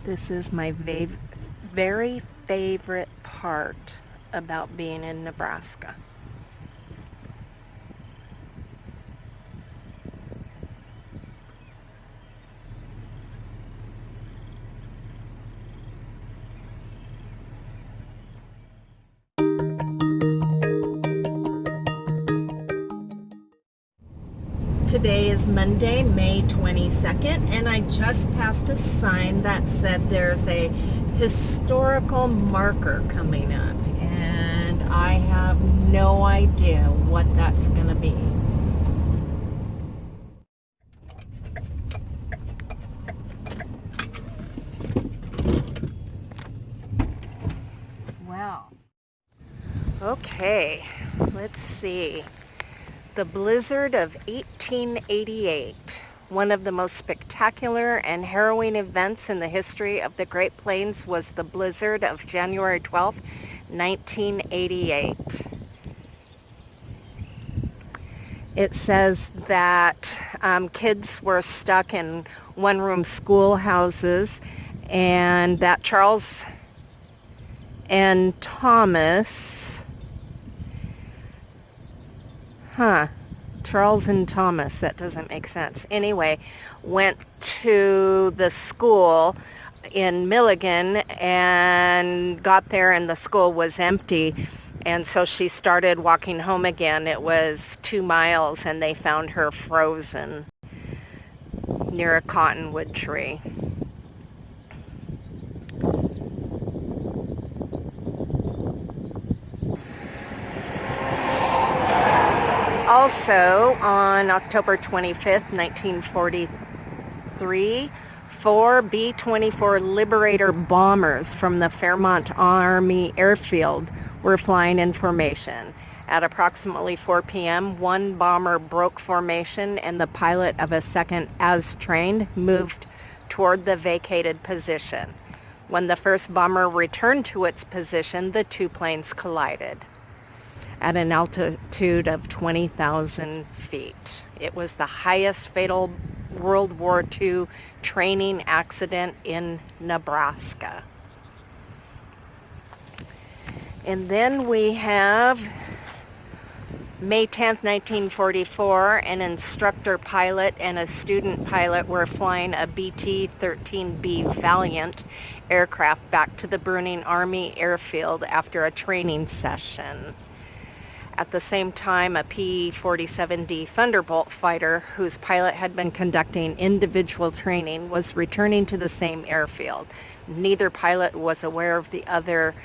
This is my very favorite part about being in Nebraska. Today is Monday, May 22nd, and I just passed a sign that said there's a historical marker coming up, and I have no idea what that's going to be. Wow. Okay, let's see. The blizzard of 1888, one of the most spectacular and harrowing events in the history of the Great Plains, was the blizzard of January 12, 1988. It says that kids were stuck in one-room schoolhouses, and that Charles and Thomas, Charles and Thomas, that doesn't make sense. Anyway, went to the school in Milligan and got there and the school was empty. And so she started walking home again. It was 2 miles and they found her frozen near a cottonwood tree. Also, on October 25th, 1943, 4 B-24 Liberator bombers from the Fairmont Army Airfield were flying in formation. At approximately 4 p.m., one bomber broke formation and the pilot of a second, as trained, moved toward the vacated position. When the first bomber returned to its position, the two planes collided at an altitude of 20,000 feet. It was the highest fatal World War II training accident in Nebraska. And then we have May 10th, 1944, an instructor pilot and a student pilot were flying a BT-13B Valiant aircraft back to the Bruning Army Airfield after a training session. At the same time, a P-47D Thunderbolt fighter, whose pilot had been conducting individual training, was returning to the same airfield. Neither pilot was aware of the other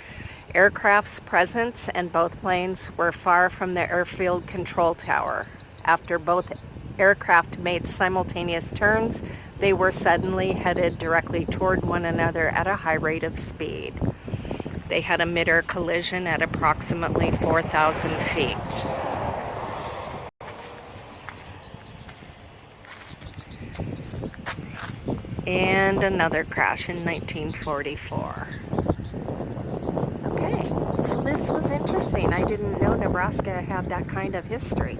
aircraft's presence, and both planes were far from the airfield control tower. After both aircraft made simultaneous turns, they were suddenly headed directly toward one another at a high rate of speed. They had a mid-air collision at approximately 4,000 feet. And another crash in 1944. Okay, well, this was interesting. I didn't know Nebraska had that kind of history.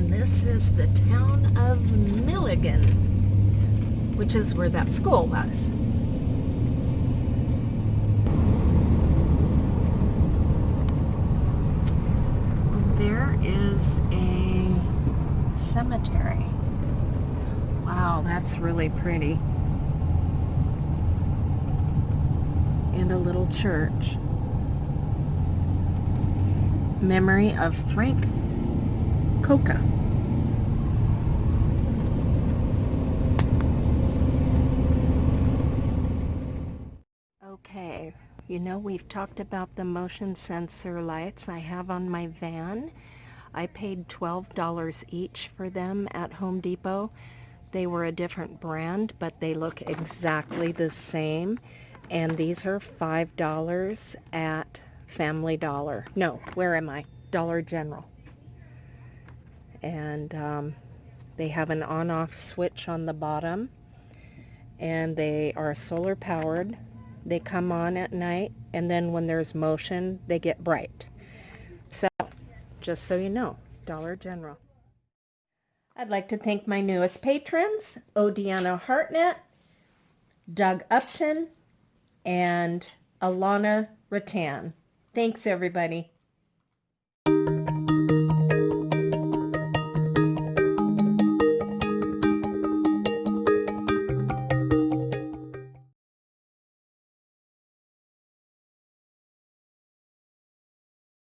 This is the town of Milligan, which is where that school was. And there is a cemetery. Wow, that's really pretty. And a little church. Memory of Frank Coca. Okay, you know, we've talked about the motion sensor lights I have on my van. I paid $12 each for them at Home Depot. They were a different brand, but they look exactly the same. And these are $5 at Family Dollar. No, where am I? Dollar General. And they have an on-off switch on the bottom. and they are solar powered. They come on at night, and then when there's motion, they get bright. So, just so you know, Dollar General. I'd like to thank my newest patrons, Odiana Hartnett, Doug Upton, and Alana Rattan. Thanks, everybody.